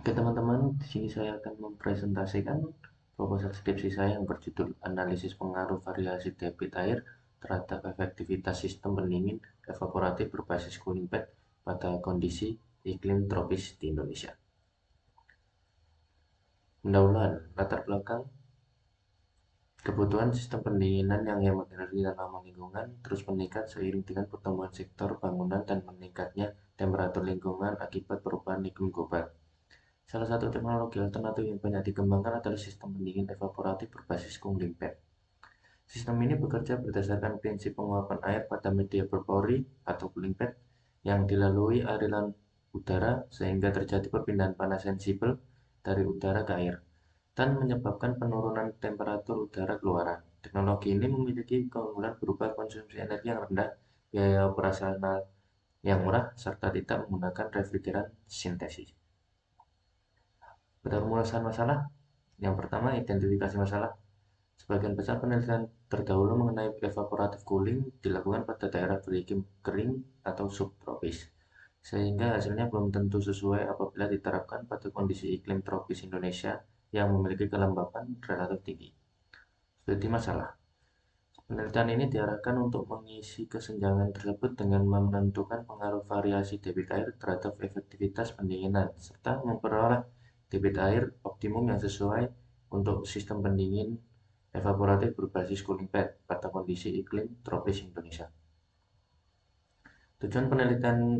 Oke teman-teman, di sini saya akan mempresentasikan proposal skripsi saya yang berjudul Analisis Pengaruh Variasi Debit Air terhadap Efektivitas Sistem Pendingin Evaporatif Berbasis Cooling Pad pada kondisi iklim tropis di Indonesia. Pendahuluan, latar belakang kebutuhan sistem pendinginan yang hemat energi dan ramah lingkungan terus meningkat seiring dengan pertumbuhan sektor bangunan dan meningkatnya temperatur lingkungan akibat perubahan iklim global. Salah satu teknologi alternatif yang banyak dikembangkan adalah sistem pendingin evaporatif berbasis cooling pad. Sistem ini bekerja berdasarkan prinsip penguapan air pada media berpori atau cooling pad yang dilalui aliran udara sehingga terjadi perpindahan panas sensibel dari udara ke air dan menyebabkan penurunan temperatur udara keluaran. Teknologi ini memiliki keunggulan berupa konsumsi energi yang rendah, biaya operasional yang murah, serta tidak menggunakan refrigeran sintesis. Perumusan masalah. Yang pertama, identifikasi masalah. Sebagian besar penelitian terdahulu mengenai evaporative cooling dilakukan pada daerah beriklim kering atau subtropis, sehingga hasilnya belum tentu sesuai apabila diterapkan pada kondisi iklim tropis Indonesia yang memiliki kelembapan relatif tinggi. Studi masalah. Penelitian ini diarahkan untuk mengisi kesenjangan tersebut dengan menentukan pengaruh variasi debit air terhadap efektivitas pendinginan, serta memperoleh debit air optimum yang sesuai untuk sistem pendingin evaporatif berbasis cooling pad pada kondisi iklim tropis Indonesia. Tujuan penelitian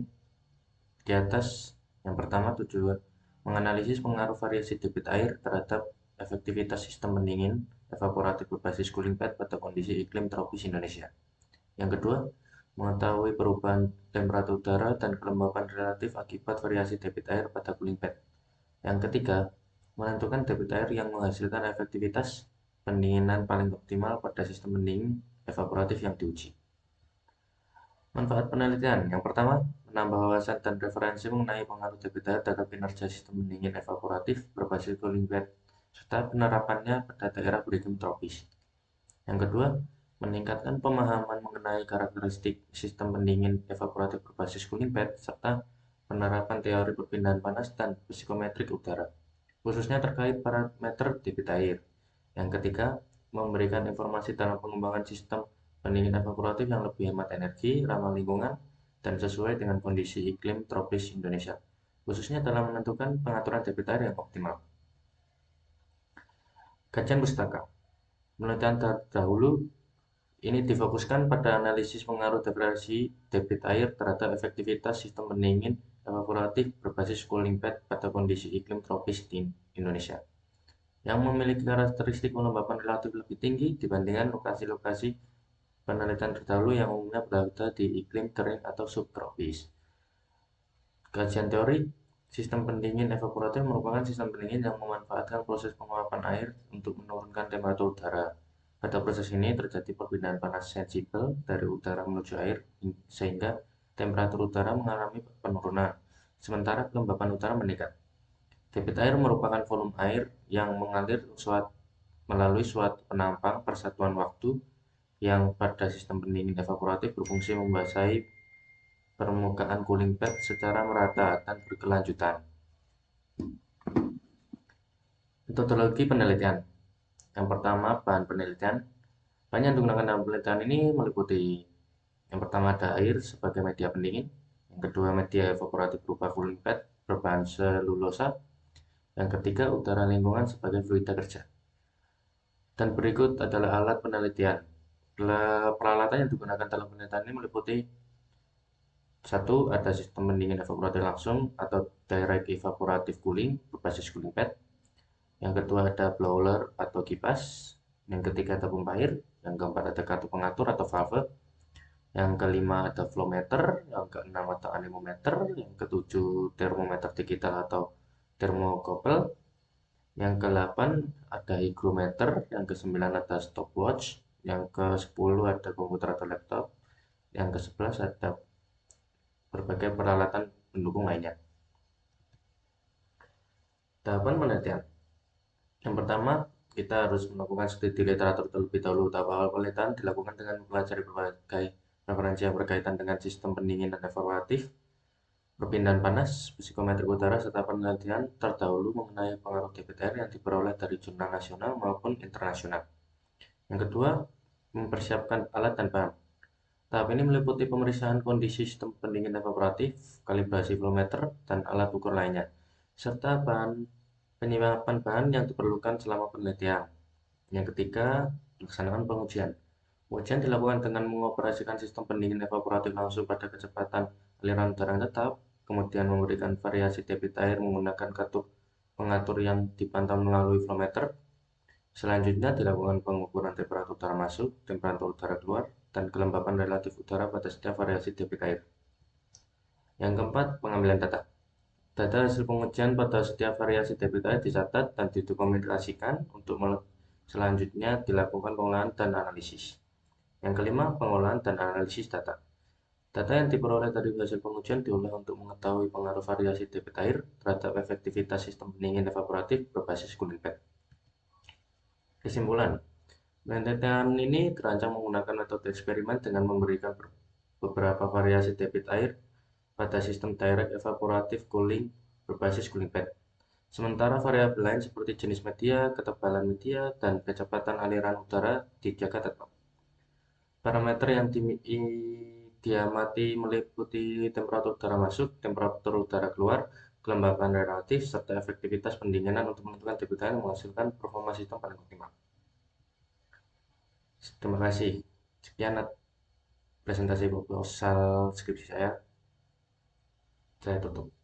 di atas yang pertama tujuan menganalisis pengaruh variasi debit air terhadap efektivitas sistem pendingin evaporatif berbasis cooling pad pada kondisi iklim tropis Indonesia. Yang kedua, mengetahui perubahan temperatur udara dan kelembapan relatif akibat variasi debit air pada cooling pad. Yang ketiga, menentukan debit air yang menghasilkan efektivitas pendinginan paling optimal pada sistem pendingin evaporatif yang diuji. Manfaat penelitian. Yang pertama, menambah wawasan dan referensi mengenai pengaruh debit air terhadap kinerja sistem pendingin evaporatif berbasis cooling pad serta penerapannya pada daerah beriklim tropis. Yang kedua, meningkatkan pemahaman mengenai karakteristik sistem pendingin evaporatif berbasis cooling pad serta penerapan teori perpindahan panas dan psikometrik udara, khususnya terkait parameter debit air. Yang ketiga, memberikan informasi dalam pengembangan sistem pendingin evaporatif yang lebih hemat energi, ramah lingkungan, dan sesuai dengan kondisi iklim tropis Indonesia, khususnya dalam menentukan pengaturan debit air yang optimal. Kajian pustaka. Penelitian terdahulu ini difokuskan pada analisis pengaruh degradasi debit air terhadap efektivitas sistem pendingin evaporatif berbasis cooling pad pada kondisi iklim tropis di Indonesia, yang memiliki karakteristik kelembapan relatif lebih tinggi dibandingkan lokasi-lokasi penelitian terdahulu yang umumnya berada di iklim kering atau subtropis. Kajian teori. Sistem pendingin evaporatif merupakan sistem pendingin yang memanfaatkan proses penguapan air untuk menurunkan temperatur udara. Pada proses ini terjadi perpindahan panas sensibel dari udara menuju air sehingga temperatur udara mengalami penurunan, sementara kelembapan udara meningkat. Debit air merupakan volume air yang mengalir melalui suatu penampang persatuan waktu yang pada sistem pendingin evaporatif berfungsi membasahi permukaan cooling pad secara merata dan berkelanjutan. Metodologi penelitian. Yang pertama, bahan penelitian. Bahan yang digunakan dalam penelitian ini meliputi yang pertama ada air sebagai media pendingin, yang kedua media evaporatif berupa cooling pad berbahan selulosa, yang ketiga udara lingkungan sebagai fluida kerja. Dan berikut adalah alat penelitian. Peralatan yang digunakan dalam penelitian ini meliputi satu, ada sistem pendingin evaporatif langsung atau direct evaporative cooling berbasis cooling pad. Yang kedua ada blower atau kipas. Yang ketiga ada pompa air. Yang keempat ada kartu pengatur atau valve. Yang kelima ada flow meter. Yang keenam ada anemometer. Yang ketujuh termometer digital atau thermocouple. Yang ke-8 ada hygrometer. Yang ke-9 ada stopwatch. Yang ke-10 ada komputer atau laptop. Yang ke-11 ada berbagai peralatan pendukung lainnya. Tahapan penelitian. Yang pertama, kita harus melakukan studi literatur terlebih dahulu. Tahap awal penelitian dilakukan dengan mempelajari berbagai referensi yang berkaitan dengan sistem pendinginan evaporatif Perpindahan panas, psikometrik udara, serta penelitian terdahulu mengenai pengaruh debit air yang diperoleh dari jurnal nasional maupun internasional. Yang kedua, mempersiapkan alat dan bahan. Tahap ini meliputi pemeriksaan kondisi sistem pendingin evaporatif, kalibrasi volumeter, dan alat ukur lainnya, serta penyiapan bahan yang diperlukan selama penelitian. Yang ketiga, melaksanakan pengujian. Pengujian dilakukan dengan mengoperasikan sistem pendingin evaporatif langsung pada kecepatan aliran udara yang tetap, kemudian memberikan variasi debit air menggunakan katup pengatur yang dipantau melalui volumeter. Selanjutnya dilakukan pengukuran temperatur udara masuk, temperatur udara keluar, dan kelembapan relatif udara pada setiap variasi debit air. Yang keempat, pengambilan data. Data hasil pengujian pada setiap variasi debit air dicatat dan didokumentasikan untuk selanjutnya dilakukan pengolahan dan analisis. Yang kelima, pengolahan dan analisis data. Data yang diperoleh dari hasil pengujian diolah untuk mengetahui pengaruh variasi debit air terhadap efektivitas sistem pendingin evaporatif berbasis cooling pad. Kesimpulan, penelitian ini terancang menggunakan metode eksperimen dengan memberikan beberapa variasi debit air pada sistem direct evaporative cooling berbasis cooling pad. Sementara variabel lain seperti jenis media, ketebalan media, dan kecepatan aliran udara dijaga tetap. Parameter yang diamati meliputi temperatur udara masuk, temperatur udara keluar, kelembapan relatif, serta efektivitas pendinginan untuk menentukan debit air yang menghasilkan performa sistem paling optimal. Terima kasih. Sekian presentasi proposal skripsi saya tutup.